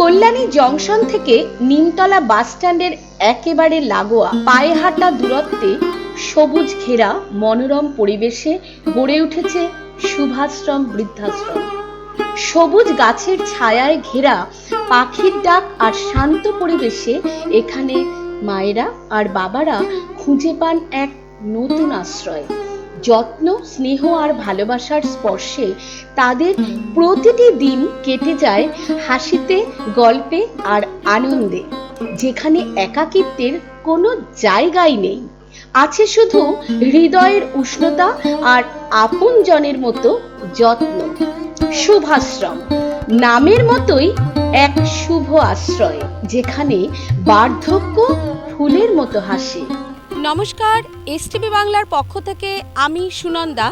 Kalyani junction থেকে নিমতলা বাস স্ট্যান্ডের একেবারে লাগোয়া পায়ে হাঁটা দূরত্বে সবুজ ঘেরা মনোরম পরিবেশে গড়ে উঠেছে শুভাশ্রম বৃদ্ধাশ্রম। সবুজ গাছের ছায়ায় ঘেরা, পাখির ডাক আর শান্ত পরিবেশে এখানে মায়েরা আর বাবারা খুঁজে পান এক নতুন আশ্রয়। যত্ন, স্নেহ আর ভালোবাসার স্পর্শে তাদের প্রতিটি দিন কেটে যায় হাসিতে, গল্পে আর আনন্দে। যেখানে একাকিত্বের কোনো জায়গাই নেই, আছে শুধু হৃদয়ের উষ্ণতা আর আপনজনের মতো যত্ন। শুভাশ্রম নামের মতোই এক শুভ আশ্রয়, যেখানে বার্ধক্য ফুলের মতো হাসে। নমস্কার, এসটিভি বাংলার পক্ষ থেকে আমি সুনন্দা।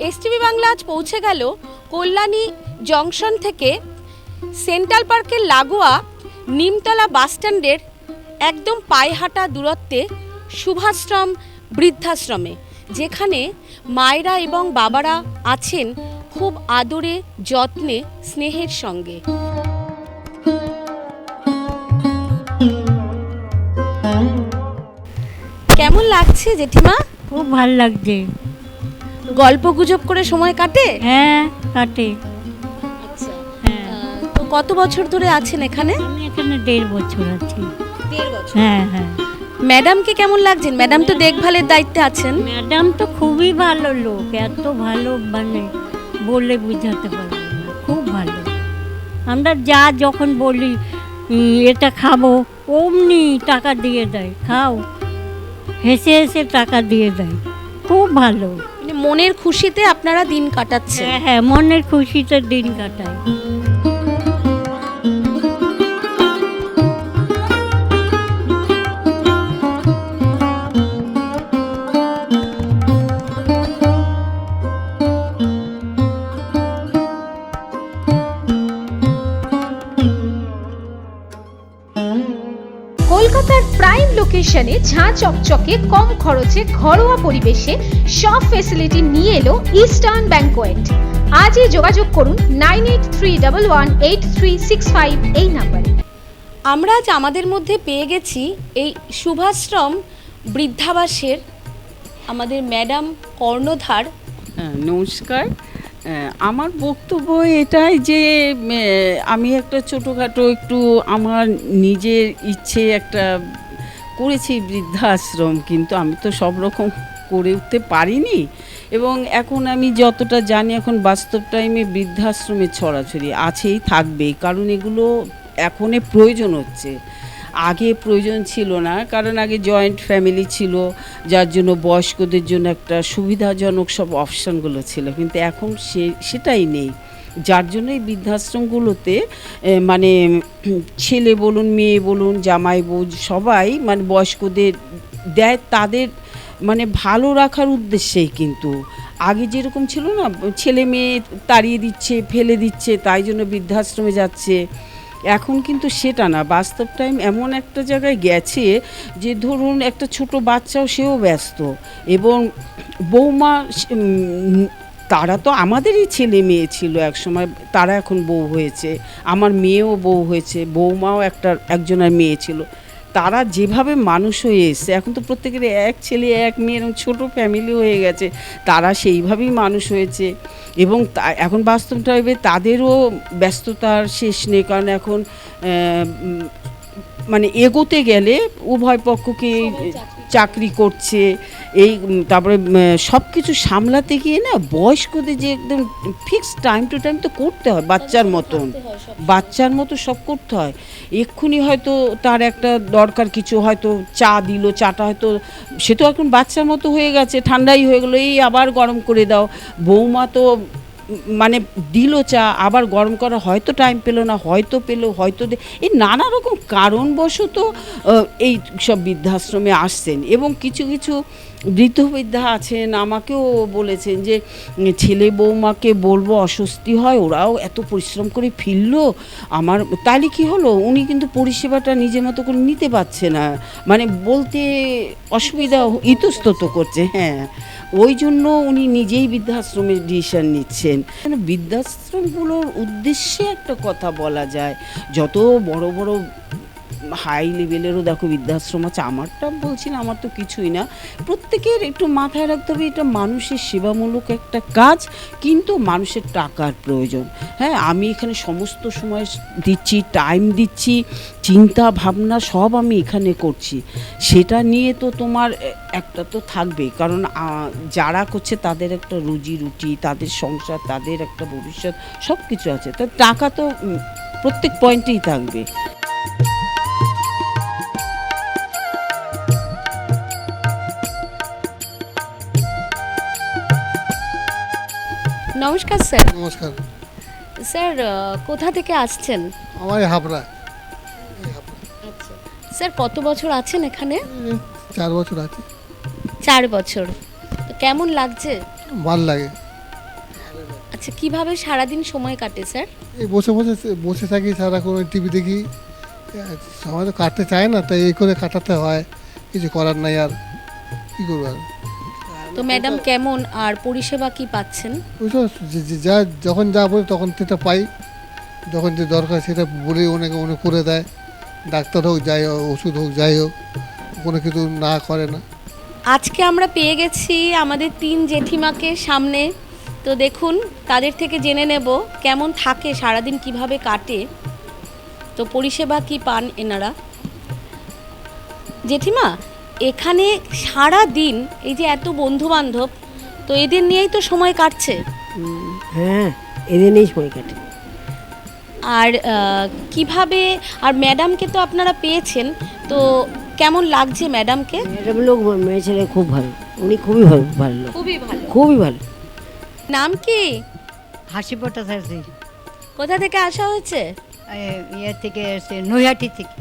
এসটিভি বাংলা আজ পৌঁছে গেল কল্যাণী জংশন থেকে সেন্ট্রাল পার্কের লাগোয়া নিমতলা বাস স্ট্যান্ডের একদম পায়ে হাঁটা দূরত্বে শুভাশ্রম বৃদ্ধাশ্রমে, যেখানে মায়েরা এবং বাবারা আছেন খুব আদরে, যত্নে, স্নেহের সঙ্গে। কেমন লাগছে জেঠিমা? খুব ভালো লাগছে। গল্প গুজব করে সময় কাটে? হ্যাঁ, কাটে। আচ্ছা, হ্যাঁ। তো কত বছর ধরে আছেন এখানে? আমি এখানে 1.5 বছর আছি। 1.5 বছর। হ্যাঁ হ্যাঁ। ম্যাডামকে কেমন লাগছেন? ম্যাডাম তো দেখভালের দায়িত্বে আছেন। ম্যাডাম তো খুবই ভালো লোক, এত ভালো মানে বলে বোঝাতে পারবো না, খুব ভালো। আমরা যা যখন বলি এটা খাবো, অমনি টাকা দিয়ে দেয়, খাও, হেসে হেসে টাকা দিয়ে দেয়, খুব ভালো। মানে মনের খুশিতে আপনারা দিন কাটাচ্ছেন। হ্যাঁ হ্যাঁ, মনের খুশিতে দিন কাটায়। কলকাতার প্রাইম লোকেশনে ঝাঁ চকচকে কম খরচে ঘরোয়া পরিবেশে সব ফেসিলিটি নিয়ে এলো ইস্টার্ন ব্যাংকোয়েট। আজই যোগাযোগ করুন 9831183665 এই নাম্বারে। আমরা আজ আমাদের মধ্যে পেয়ে গেছি এই শুভাশ্রম বৃদ্ধাবাসের আমাদের ম্যাডাম কর্ণধার। নমস্কার। আমার বক্তব্য এটাই যে আমি একটা ছোটোখাটো একটু আমার নিজের ইচ্ছে একটা করেছি বৃদ্ধাশ্রম, কিন্তু আমি তো সব রকম করে উঠতে পারিনি। এবং এখন আমি যতটা জানি, এখন বাস্তব টাইমে বৃদ্ধাশ্রমে ছড়াছড়ি আছেই, থাকবেই, কারণ এগুলো এখনই প্রয়োজন হচ্ছে। আগে প্রয়োজন ছিল না, কারণ আগে জয়েন্ট ফ্যামিলি ছিল, যার জন্য বয়স্কদের জন্য একটা সুবিধাজনক সব অপশানগুলো ছিল, কিন্তু এখন সেটাই নেই। যার জন্য এই বৃদ্ধাশ্রমগুলোতে মানে ছেলে বলুন, মেয়ে বলুন, জামাই বউ সবাই মানে বয়স্কদের দেয় তাদের মানে ভালো রাখার উদ্দেশ্যেই। কিন্তু আগে যেরকম ছিল না, ছেলে মেয়ে তাড়িয়ে দিচ্ছে, ফেলে দিচ্ছে, তাই জন্য বৃদ্ধাশ্রমে যাচ্ছে। এখন কিন্তু সেটা না, বাস্তব টাইম এমন একটা জায়গায় গেছে যে ধরুন একটা ছোট বাচ্চাও সেও ব্যস্ত, এবং বৌমা তারা তো আমাদেরই ছেলে মেয়ে ছিল একসময়, তারা এখন বউ হয়েছে, আমার মেয়েও বউ হয়েছে, বৌমাও একজনের মেয়ে ছিল। তারা যেভাবে মানুষ হয়ে এসছে, এখন তো প্রত্যেকের এক ছেলে এক মেয়ে এরকম ছোটো ফ্যামিলি হয়ে গেছে, তারা সেইভাবেই মানুষ হয়েছে। এবং এখন বাস্তব টাইপে তাদেরও ব্যস্ততার শেষ নেই, কারণ এখন মানে এগোতে গেলে উভয় পক্ষকে চাকরি করছে, এই তারপরে সব কিছু সামলাতে গিয়ে না বয়স্কদের যে একদম ফিক্সড টাইম টু টাইম তো করতে হয়, বাচ্চার মতো সব করতে হয়। এক্ষুনি হয়তো তার একটা দরকার কিছু, হয়তো চা দিল, চাটা হয়তো সে তো এখন বাচ্চার মতো হয়ে গেছে, ঠান্ডাই হয়ে গেলো, এই আবার গরম করে দাও। বৌমা তো মানে দিল চা, আবার গরম করা হয়তো টাইম পেলো না, হয়তো পেলো, হয়তো এই নানা রকম কারণবশত এই সব বৃদ্ধাশ্রমে আসছেন। এবং কিছু কিছু বৃদ্ধ আছেন, আমাকেও বলেছেন যে ছেলে বৌমাকে বলবো অস্বস্তি হয়, ওরাও এত পরিশ্রম করে ফিরলো, আমার তাহলে কি হলো, উনি কিন্তু পরিষেবাটা নিজের মতো করে নিতে পারছে না, মানে বলতে অসুবিধা ইতস্তত করছে। হ্যাঁ, ওই জন্য উনি নিজেই বৃদ্ধাশ্রমের ডিসিশন নিচ্ছেন। বৃদ্ধাশ্রমগুলোর উদ্দেশ্যে একটা কথা বলা যায়, যত বড় বড় হাই লেভেলেরও দেখো বৃদ্ধাশ্রম আছে, আমারটা বলছি না, আমার তো কিছুই না, প্রত্যেকের একটু মাথায় রাখতে হবে এটা মানুষের সেবামূলক একটা কাজ, কিন্তু মানুষের টাকার প্রয়োজন। হ্যাঁ, আমি এখানে সমস্ত সময় দিচ্ছি, টাইম দিচ্ছি, চিন্তা ভাবনা সব আমি এখানে করছি, সেটা নিয়ে তো তোমার একটা তো থাকবেই, কারণ যারা করছে তাদের একটা রুজি রুটি, তাদের সংসার, তাদের একটা ভবিষ্যৎ, সব কিছু আছে, তো টাকা তো প্রত্যেক পয়েন্টেই থাকবে। নমস্কার স্যার। নমস্কার। স্যার কোথা থেকে আসছেন? আমার এই হাবড়া। আচ্ছা স্যার, কত বছর আছেন এখানে? 4 বছর আছে। 4 বছর। তো কেমন লাগছে? ভাল লাগে। আচ্ছা, কিভাবে সারাদিন সময় কাটে স্যার? এই বসে থাকি সারাক্ষণ, টিভি দেখি, সময় তো কাটতে চায় না, তাই এই করে কাটাতে হয়, কিছু করার নাই, আর কী করবো আর। তো ম্যাডাম কেমন আর পরিষেবা কি পাচ্ছেন? বুঝছো, যা যখন যা বলি তখন সেটা পাই, যখন যে দরকার সেটা বলে উনি করে দেয়, ডাক্তার হোক যাই হোক, ওষুধ হোক যাই হোক, কোনো কিছু না করে না। আজকে আমরা পেয়ে গেছি আমাদের 3 জেঠিমাকে সামনে, তো দেখুন তাদের থেকে জেনে নেব কেমন থাকে সারাদিন, কিভাবে কাটে, তো পরিষেবা কি পান এনারা। জেঠিমা, এখানে সারা দিন এই যে এত বন্ধু বান্ধব, তো এদের নিয়েই তো সময় কাটছে। হ্যাঁ, এদের নিয়েই সময় কাটে। আর কিভাবে, আর ম্যাডামকে তো আপনারা পেয়েছেন, তো কেমন লাগছে ম্যাডামকে? ম্যাডাম লোক, মেয়ে ছেলে খুব ভালো, উনি খুবই ভালো ভালো লোক, খুবই ভালো। খুবই ভালো। নাম কি? হাসি ভট্টাচার্য। কোথা থেকে আসা হয়েছে? ইয়ে থেকে এসে নৈহাটি থেকে।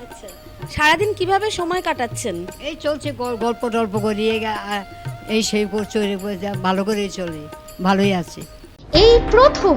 আচ্ছা, সারাদিন কিভাবে সময় কাটাচ্ছেন? এই চলছে, গল্প টল্প করি, এই সেই চলে, ভালো করে চলে, ভালোই আছে। এই প্রথম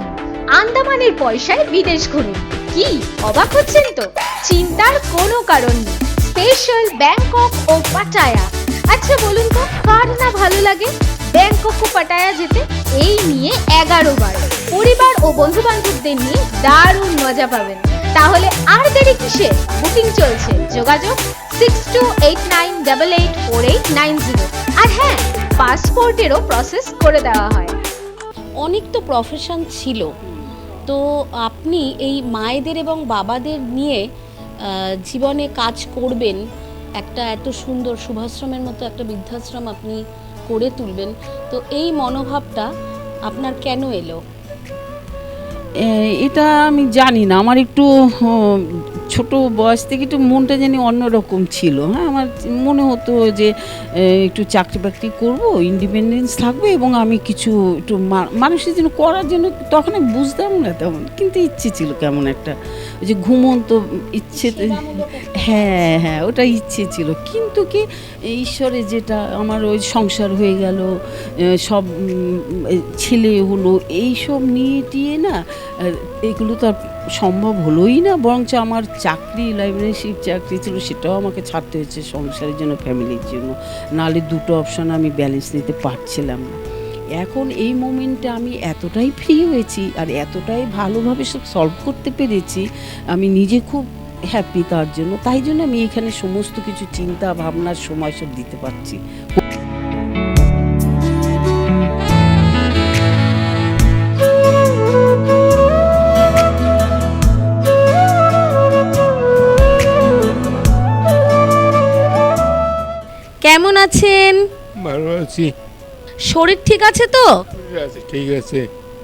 আন্দামানের পয়সায় বিদেশ ঘুরুন। কি অবাক হচ্ছেন তো? চিন্তার কোনো কারণ নেই। স্পেশাল ব্যাংকক ও পাটায়া। আচ্ছা বলুন তো, কার না ভালো লাগে ব্যাংকক ও পাটায়া যেতে? এই নিয়ে 11 বার পরিবার ও বন্ধু বান্ধবদের নিয়ে দারুণ মজা পাবেন। তাহলে আর দেরি কিসে? বুকিং চলছে, যোগাযোগ 6289884890। আর হ্যাঁ, পাসপোর্টেরও প্রসেস করে দেওয়া হয়। অনেক তো প্রফেশন ছিল, তো আপনি এই মায়েদের এবং বাবাদের নিয়ে জীবনে কাজ করবেন, একটা এত সুন্দর শুভাশ্রমের মতো একটা বৃদ্ধাশ্রম আপনি করে তুলবেন, তো এই মনোভাবটা আপনার কেন এলো? এটা আমি জানি না, আমার একটু ছোট বয়স থেকে একটু মনটা জানি অন্যরকম ছিল। হ্যাঁ, আমার মনে হতো যে একটু চাকরি বাকরি করবো, ইন্ডিপেন্ডেন্স থাকবে, এবং আমি কিছু একটু মানুষের জন্য করার জন্য, তখন আমি বুঝতাম না তেমন, কিন্তু ইচ্ছে ছিল কেমন একটা, ওই যে ঘুমন্ত ইচ্ছে। হ্যাঁ হ্যাঁ, ওটা ইচ্ছে ছিল, কিন্তু কি ঈশ্বরে যেটা আমার ওই সংসার হয়ে গেল, সব ছেলে হলো, এইসব নিয়ে টিয়ে না, এগুলো তো আর সম্ভব হলোই না, বরঞ্চ আমার চাকরি, লাইব্রেরিশিপ চাকরি ছিল, সেটাও আমাকে ছাড়তে হয়েছে সংসারের জন্য, ফ্যামিলির জন্য, নাহলে দুটো অপশন আমি ব্যালেন্স নিতে পারছিলাম না। এখন এই মোমেন্টে আমি এতটাই ফ্রি হয়েছি আর এতটাই ভালোভাবে সব সলভ করতে পেরেছি, আমি নিজে খুব হ্যাপি তার জন্য, তাই জন্য আমি এখানে সমস্ত কিছু চিন্তা ভাবনার সময় সব দিতে পারছি। কেমন আছেন? ভালো আছি। শরীর ঠিক আছে তো? ঠিক আছে।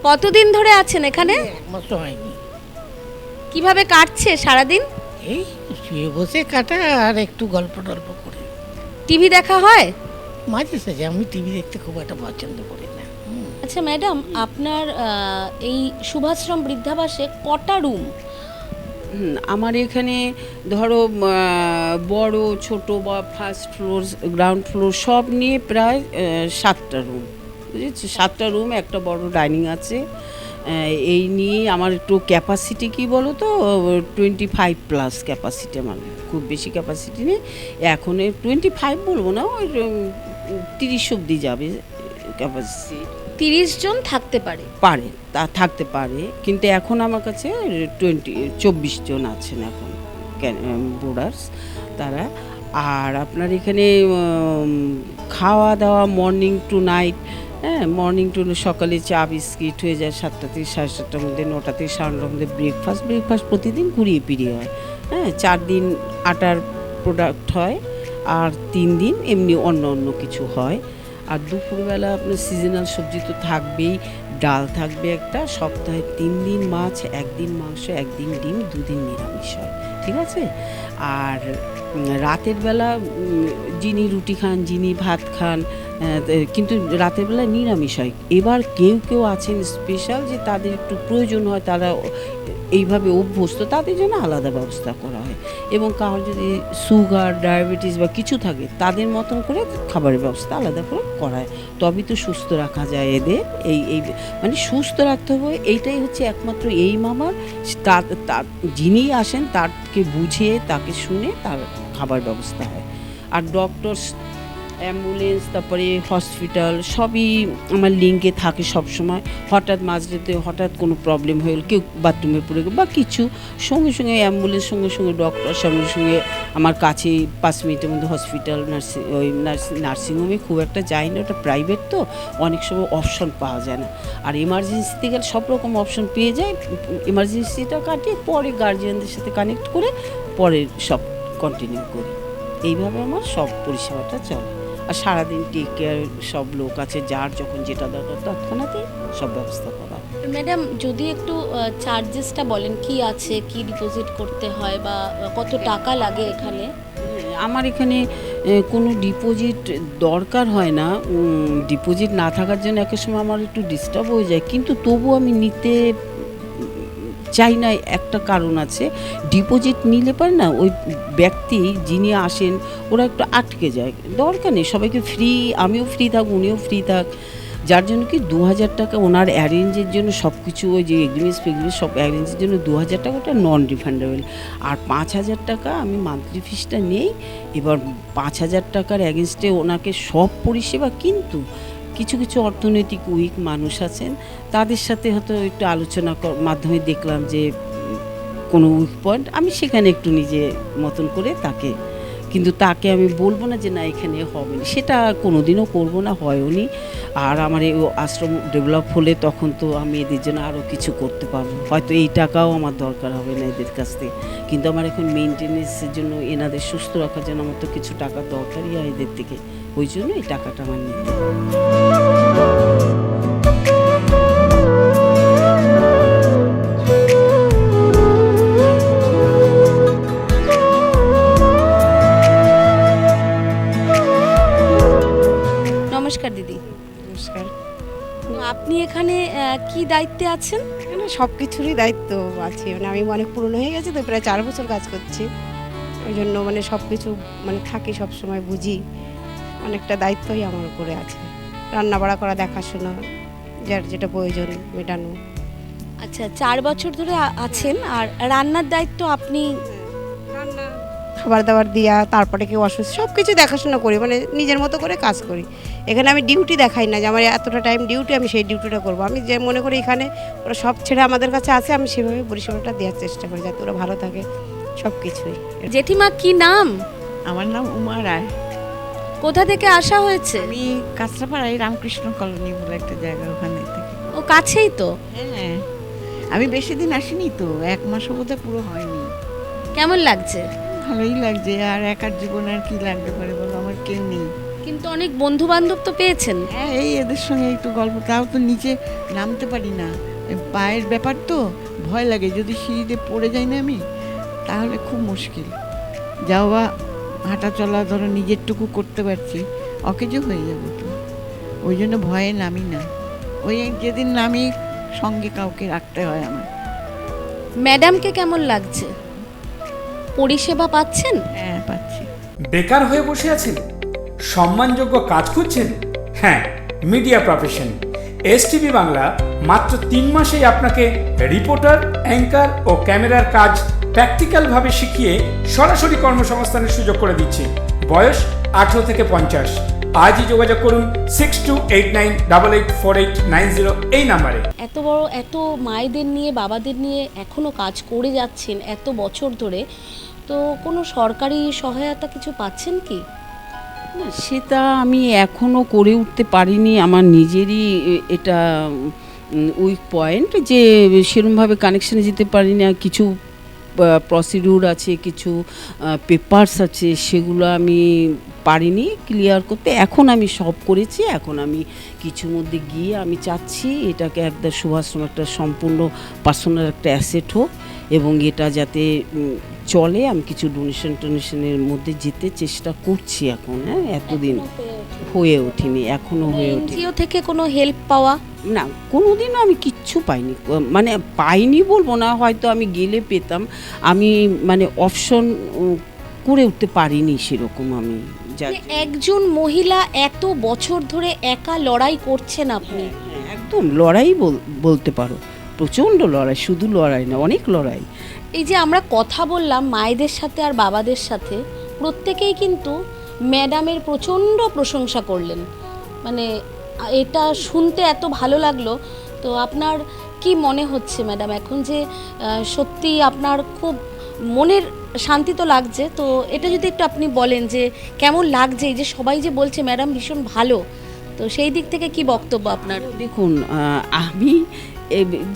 কতদিন ধরে আছেন এখানে? এক মাস তো হয়নি। কিভাবে কাটছে সারাদিন? এই শুয়ে বসে কাটা আর একটু গল্প টল্প করে। টিভি দেখা হয়? মাঝে সাঝে, আমি টিভি দেখতে খুব একটা পছন্দ করি না। আচ্ছা ম্যাডাম, আপনার এই শুভাশ্রম বৃদ্ধাবাসে কটা রুম? আমার এখানে ধরো বড় ছোট বা ফার্স্ট ফ্লোর গ্রাউন্ড ফ্লোর সব নিয়ে প্রায় 7টা রুম, বুঝেছি, 7টা রুম, একটা বড় ডাইনিং আছে। এই নিয়ে আমার একটু ক্যাপাসিটি কি বলো তো 25+ ক্যাপাসিটি, আমার খুব বেশি ক্যাপাসিটি নেই এখন। 25 বলবো না, ওই 30 অবধি যাবে ক্যাপাসিটি। 30 জন থাকতে পারে? পারে, তা থাকতে পারে, কিন্তু এখন আমার কাছে 24 জন আছেন এখন বোর্ডার্স তারা। আর আপনার এখানে খাওয়া দাওয়া মর্নিং টু নাইট, হ্যাঁ, মর্নিং টু সকালে চা বিস্কিট হয়ে যায় 7টা থেকে 7:30টার মধ্যে, 9টা থেকে 9:30টার মধ্যে ব্রেকফাস্ট প্রতিদিন ঘুরিয়ে ফিরিয়ে হয়। হ্যাঁ, 4 দিন আটার প্রোডাক্ট হয় আর 3 দিন এমনি অন্য কিছু হয়। আর দুপুরবেলা আপনার সিজনাল সবজি তো থাকবেই, ডাল থাকবে একটা, সপ্তাহে 3 দিন মাছ, 1 দিন মাংস, 1 দিন ডিম, 2 দিন নিরামিষ হয়, ঠিক আছে। আর রাতের বেলা যিনি রুটি খান, যিনি ভাত খান, কিন্তু রাতের বেলা নিরামিষ হয়। এবার কেউ আছেন স্পেশাল যে তাদের একটু প্রয়োজন হয়, তারা এইভাবে অভ্যস্ত, তাদের জন্য আলাদা ব্যবস্থা করা হয়। এবং কারোর যদি সুগার, ডায়াবেটিস বা কিছু থাকে, তাদের মতন করে খাবারের ব্যবস্থা আলাদা করে করা হয়। তবেই তো সুস্থ রাখা যায় এদের। এই মানে সুস্থ রাখতে হবে, এইটাই হচ্ছে একমাত্র এই মামার, তার যিনি আসেন তাকে বুঝিয়ে, তাকে শুনে তার খাবার ব্যবস্থা হয়। আর ডক্টরস, অ্যাম্বুলেন্স, তারপরে হসপিটাল সবই আমার লিঙ্কে থাকে সব সময়। হঠাৎ মাঝরাতে হঠাৎ কোনো প্রবলেম হয়ে গেল, কেউ বাথরুমে পড়ে গেল বা কিছু, সঙ্গে সঙ্গে অ্যাম্বুলেন্স, সঙ্গে ডক্টর, সঙ্গে আমার কাছে 5 মিনিটের মধ্যে হসপিটাল, নার্সিংহোমে খুব একটা যাই না, ওটা প্রাইভেট তো, অনেক সময় অপশন পাওয়া যায় না। আর এমার্জেন্সিতে গেলে সব রকম অপশন পেয়ে যায়, এমার্জেন্সিটা কাটিয়ে পরে গার্জিয়ানদের সাথে কানেক্ট করে পরে সব কন্টিনিউ করি। এইভাবে আমার সব পরিষেবাটা চলে। আর সারাদিন টেক কেয়ার সব লোক আছে, যার যখন যেটা দরকার তৎক্ষণাৎই সব ব্যবস্থা করা। ম্যাডাম, যদি একটু চার্জেসটা বলেন, কি আছে, কি ডিপোজিট করতে হয় বা কত টাকা লাগে এখানে? আমার এখানে কোনো ডিপোজিট দরকার হয় না। ডিপোজিট না থাকার জন্য এক সময় আমার একটু ডিস্টার্ব হয়ে যায়, কিন্তু তবু আমি নিতে চাই না। একটা কারণ আছে, ডিপোজিট নিলে পারে না ওই ব্যক্তি যিনি আসেন ওরা একটু আটকে যায়। দরকার নেই, সবাইকে ফ্রি, আমিও ফ্রি থাক, উনিও ফ্রি থাক, যার জন্য কি 2000 টাকা ওনার অ্যারেঞ্জের জন্য সব কিছু, ওই যে এগ্রিমেন্টস ফেগ্রিমেন্টস সব অ্যারেঞ্জের জন্য 2000 টাকা, ওটা নন রিফান্ডেবল। আর 5000 টাকা আমি মান্থলি ফিসটা নেই। এবার 5000 টাকার অ্যাগেনস্টে ওনাকে সব পরিষেবা, কিন্তু কিছু অর্থনৈতিক উইক মানুষ আছেন, তাদের সাথে হয়তো একটু আলোচনা মাধ্যমে দেখলাম যে কোনো উইক পয়েন্ট, আমি সেখানে একটু নিজে মতন করে তাকে, কিন্তু তাকে আমি বলবো না যে না এখানে হবে না, সেটা কোনোদিনও করবো না, হয়ওনি। আর আমার এই আশ্রম ডেভেলপ হলে তখন তো আমি এদের জন্য আরও কিছু করতে পারবো, হয়তো এই টাকাও আমার দরকার হবে না এদের কাছ থেকে, কিন্তু আমার এখন মেনটেনেন্সের জন্য, এনাদের সুস্থ রাখার জন্য আমার তো কিছু টাকা দরকারই হয় এদের থেকে, ওই জন্য এই টাকাটা আমার নিতে। নমস্কার দিদি। নমস্কার। তো আপনি এখানে কি দায়িত্বে আছেন? এখানে সব কিছুরই দায়িত্ব আছে, মানে আমি অনেক পুরনো হয়ে গেছি তো, প্রায় 4 বছর কাজ করছি, ওই জন্য মানে সব কিছু মানে থাকি, সব সময় বুঝি, অনেকটা দায়িত্বই আমার উপরে আছে, রান্না বাড়া করা, দেখাশোনা, যার যেটা প্রয়োজন মেটানো। আচ্ছা, 4 বছর ধরে আছেন, আর রান্নার দায়িত্ব আপনি? রান্না, খাবার দাবার দিয়া, তারপরে কেউ অসুস্থ, সব কিছু দেখাশোনা করি, মানে নিজের মতো করে কাজ করি। এখানে আমি ডিউটি দেখাই না যে আমার এতটা টাইম ডিউটি, আমি সেই ডিউটিটা করবো। আমি যে মনে করি এখানে ওরা সব ছেড়ে আমাদের কাছে আসে, আমি সেভাবে পরিষেবাটা দেওয়ার চেষ্টা করি যাতে ওরা ভালো থাকে, সব কিছুই। জেঠিমা, কি নাম? আমার নাম উমা রায়। কোথা থেকে আসা হয়েছে? আমি কাঁচরাপাড়ায় রামকৃষ্ণ কলোনি বলে একটা জায়গা, ওখানে থেকে। ও কাছেই তো। হ্যাঁ, আমি বেশি দিন আসিনি তো, 1 মাসও বোধহয় পুরো হয়নি। কেমন লাগছে? ভালোই লাগছে, আর একার জীবন আর কি লাগতে পারে বলো, আমার কেউ নেই। কিন্তু অনেক বন্ধু বান্ধব তো পেয়েছেন। হ্যাঁ, এই এদের সঙ্গে একটু গল্প, তাও তো নিচে নামতে পারি না, পায়ের ব্যাপার তো, ভয় লাগে, যদি সিঁড়িতে পড়ে যাই না আমি, তাহলে খুব মুশকিল। যাও বা হাঁটা চলা ধরো নিজেরটুকু করতে পারছি, অকেজো হয়ে যাবো তো, ওই জন্য ভয়ে নামি না। ওই যেদিন নামি সঙ্গে কাউকে রাখতে হয় আমার। ম্যাডামকে কেমন লাগছে? পরিষেবা পাচ্ছেন? হ্যাঁ পাচ্ছি। বেকার হয়ে বসে আছেন? সম্মানযোগ্য কাজ খুঁজছেন? হ্যাঁ, মিডিয়া প্রফেশন এসটিভি বাংলা মাত্র 3 মাসেই আপনাকে রিপোর্টার, অ্যাঙ্কার ও ক্যামেরার কাজ প্র্যাকটিক্যালভাবে শিখিয়ে সরাসরি কর্মসংস্থানের সুযোগ করে দিচ্ছে। বয়স 18 থেকে 50। আজই যোগাযোগ করুন 6289884890 এই নাম্বারে। এত বড়, এত মায়েদের নিয়ে, বাবাদের নিয়ে এখনো কাজ করে যাচ্ছেন এত বছর ধরে, তো কোনো সরকারি সহায়তা কিছু পাচ্ছেন কি? না, সেটা আমি এখনও করে উঠতে পারিনি। আমার নিজেরই এটা উইক পয়েন্ট যে সেরকমভাবে কানেকশানে যেতে পারি না। কিছু প্রসিডিউর আছে, কিছু পেপারস আছে, সেগুলো আমি পারিনি ক্লিয়ার করতে। এখন আমি সব করেছি। এখন আমি কিছুর মধ্যে গিয়ে আমি চাচ্ছি এটাকে একটা শুভাশ্রম একটা সম্পূর্ণ পার্সোনাল একটা অ্যাসেট হোক এবং এটা যাতে চলে। আমি কিছু ডোনেশনের মধ্যে যেতে চেষ্টা করছি এখন। হ্যাঁ, এতদিন হয়ে ওঠেনি, এখনও হয়ে ওঠেনি। এনজিও থেকে কোনো হেল্প পাওয়া? না, কোনোদিনও আমি কিচ্ছু পাইনি। মানে পাইনি বলবো না, হয়তো আমি গেলে পেতাম। আমি মানে অপশন করে উঠতে পারিনি সেরকম। আমি একজন মহিলা এত বছর ধরে একা লড়াই করছেন আপনি। একদম লড়াই বলতে পারো, প্রচণ্ড লড়াই, শুধু লড়াই না, অনেক লড়াই। এই যে আমরা কথা বললাম মায়েদের সাথে আর বাবাদের সাথে, প্রত্যেকেই কিন্তু ম্যাডামের প্রচণ্ড প্রশংসা করলেন। মানে এটা শুনতে এত ভালো লাগলো। তো আপনার কি মনে হচ্ছে ম্যাডাম এখন যে সত্যি আপনার খুব মনের শান্তি তো লাগছে, তো এটা যদি একটু আপনি বলেন যে কেমন লাগছে, এই যে সবাই যে বলছে ম্যাডাম ভীষণ ভালো, তো সেই দিক থেকে কি বক্তব্য আপনার? দেখুন, আমি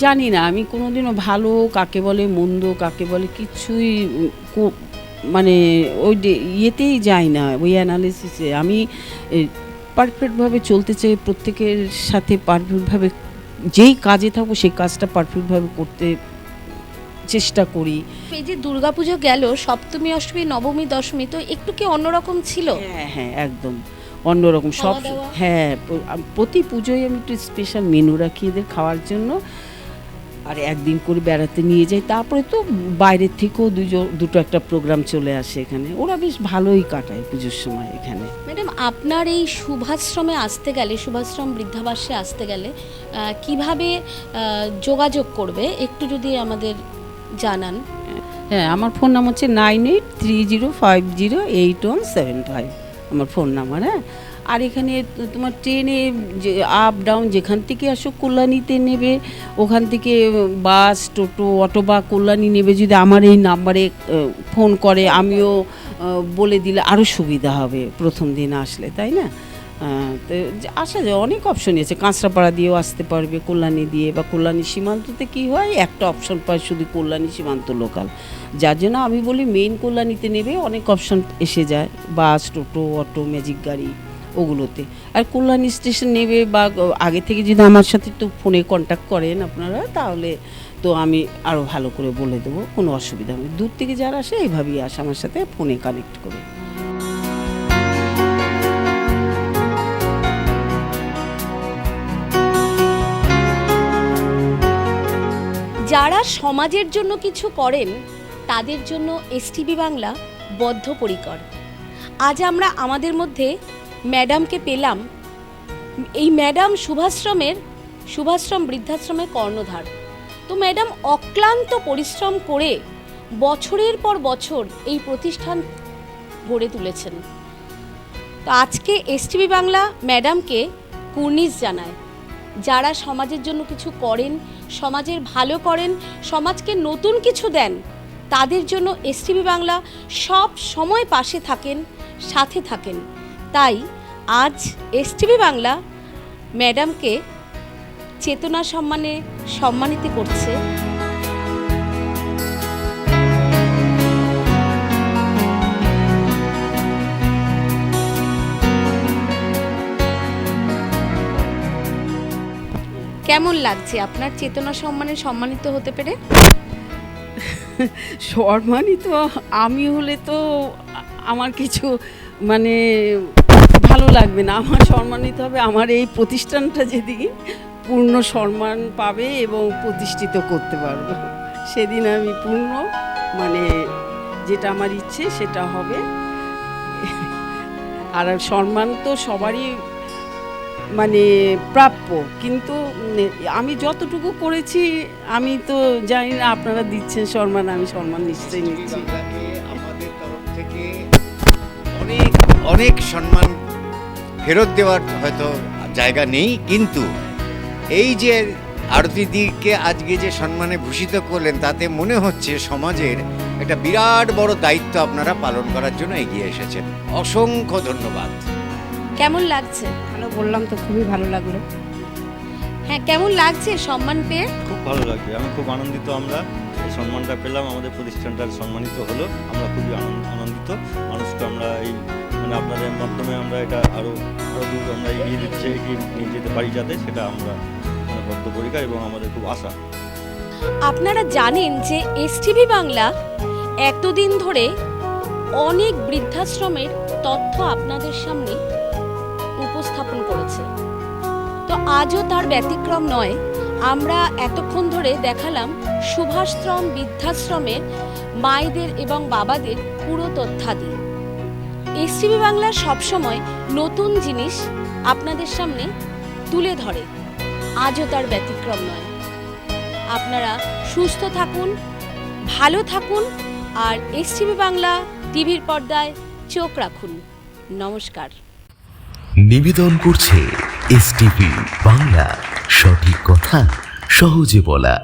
জানি না, আমি কোনোদিনও ভালো কাকে বলে, মন্দ কাকে বলে কিছুই মানে ওই ইয়েতেই যাই না, ওই অ্যানালিসিসে। আমি পারফেক্টভাবে চলতে চাই, প্রত্যেকের সাথে পারফেক্টভাবে যেই কাজে থাকবো সেই কাজটা পারফেক্টভাবে করতে চেষ্টা করি। এই যে দুর্গাপুজো গেল, সপ্তমী, অষ্টমী, নবমী, দশমী, তো একটু কি অন্যরকম ছিল? হ্যাঁ হ্যাঁ, একদম অন্যরকম সব। হ্যাঁ, প্রতি পুজোয় আমি একটু স্পেশাল মেনু রাখি এদের খাওয়ার জন্য, আর একদিন করে বেড়াতে নিয়ে যাই। তারপরে তো বাইরের থেকেও দুটো একটা প্রোগ্রাম চলে আসে এখানে। ওরা বেশ ভালোই কাটায় পুজোর সময় এখানে। ম্যাডাম, আপনার এই শুভাশ্রমে আসতে গেলে, শুভাশ্রম বৃদ্ধাবাসে আসতে গেলে কিভাবে যোগাযোগ করবে একটু যদি আমাদের জানান। হ্যাঁ, আমার ফোন নাম্বার হচ্ছে 9830508175 আমার ফোন নাম্বার। হ্যাঁ, আর এখানে তোমার ট্রেনে যে আপ ডাউন যেখান থেকে আসো কল্যাণীতে নেবে, ওখান থেকে বাস, টোটো, অটো বা কল্যাণী নেবে। যদি আমার এই নাম্বারে ফোন করে, আমিও বলে দিলে আরও সুবিধা হবে প্রথম দিন আসলে, তাই না? তো আসা যায়, অনেক অপশনই আছে। কাঁচরাপাড়া দিয়েও আসতে পারবে, কল্যাণী দিয়ে, বা কল্যাণী সীমান্ততে কী হয়, একটা অপশন পায় শুধু কল্যাণী সীমান্ত লোকাল, যার জন্য আমি বলি মেইন কল্যাণীতে নেবে, অনেক অপশন এসে যায়, বাস, টোটো, অটো, ম্যাজিক গাড়ি ওগুলোতে। আর কল্যাণী স্টেশন নেবে বা আগে থেকে যদি আমার সাথে একটু ফোনে কন্ট্যাক্ট করেন আপনারা, তাহলে তো আমি আরও ভালো করে বলে দেবো, কোনো অসুবিধা নেই। দূর থেকে যারা আসে এইভাবেই আসে আমার সাথে ফোনে কানেক্ট করে। যারা সমাজের জন্য কিছু করেন তাদের জন্য এসটিভি বাংলা বদ্ধপরিকর। আজ আমরা আমাদের মধ্যে ম্যাডামকে পেলাম। এই ম্যাডাম শুভাশ্রম বৃদ্ধাশ্রমের কর্ণধার। তো ম্যাডাম অক্লান্ত পরিশ্রম করে বছরের পর বছর এই প্রতিষ্ঠান গড়ে তুলেছেন। তো আজকে এসটিভি বাংলা ম্যাডামকে কুর্নিশ জানায়। যারা সমাজের জন্য কিছু করেন, সমাজের ভালো করেন, সমাজকে নতুন কিছু দেন, তাদের জন্য এসটিভি বাংলা সব সময় পাশে থাকেন, সাথে থাকেন। তাই আজ এসটিভি বাংলা ম্যাডামকে চেতনা সম্মানে সম্মানিত করছে। কেমন লাগছে আপনার চেতনা সম্মানে সম্মানিত হতে পেরে? সম্মানিত আমি হলে তো আমার কিছু মানে ভালো লাগবে না। আমার সম্মানিত হবে আমার এই প্রতিষ্ঠানটা যেদিন পূর্ণ সম্মান পাবে এবং প্রতিষ্ঠিত করতে পারবো, সেদিন আমি পূর্ণ মানে যেটা আমার ইচ্ছে সেটা হবে। আর সম্মান তো সবারই মানে প্রাপ্য, কিন্তু আমি যতটুকু করেছি আমি তো জানি না আপনারা দিচ্ছেন সম্মান, আমি সম্মান নিশ্চয়ই নিচ্ছি। আমাদের তরফ থেকে অনেক অনেক সম্মান ফেরত দেওয়ার হয়তো জায়গা নেই, কিন্তু এই যে আরতিদিকে আজকে যে সম্মানে ভূষিত করলেন তাতে মনে হচ্ছে সমাজের একটা বিরাট বড় দায়িত্ব আপনারা পালন করার জন্য এগিয়ে এসেছেন। অসংখ্য ধন্যবাদ। কেমন লাগছে? ভালো বললাম তো, খুবই ভালো লাগলো। হ্যাঁ, কেমন লাগছে সম্মান পেয়ে? খুব ভালো লাগছে, আমি খুব আনন্দিত। আমরা এই সম্মানটা পেলাম, আমাদের প্রতিষ্ঠানটার সম্মানিত হলো, আমরা খুবই আনন্দিত। মানুষকে আমরা এই মানে আপনাদের মাধ্যমে আমরা এটা আরও দূর আমরা এগিয়ে নিয়ে যেতে পারি, যাতে সেটা আমরা মানে বদ্ধপরিকর এবং আমাদের খুব আশা। আপনারা জানেন যে এসটিভি বাংলা এতদিন ধরে অনেক বৃদ্ধাশ্রমের তথ্য আপনাদের সামনে উপস্থাপন করেছে, তো আজও তার ব্যতিক্রম নয়। আমরা এতক্ষণ ধরে দেখালাম শুভাশ্রম বৃদ্ধাশ্রমের মায়েদের এবং বাবাদের পুরো তথ্যাদি। এসটিভি বাংলা সবসময় নতুন জিনিস আপনাদের সামনে তুলে ধরে, আজও তার ব্যতিক্রম নয়। আপনারা সুস্থ থাকুন, ভালো থাকুন, আর এসটিভি বাংলা টিভির পর্দায় চোখ রাখুন। নমস্কার। নিবেদন করছে এসটিভি বাংলা, সঠিক কথা সহজে বলা।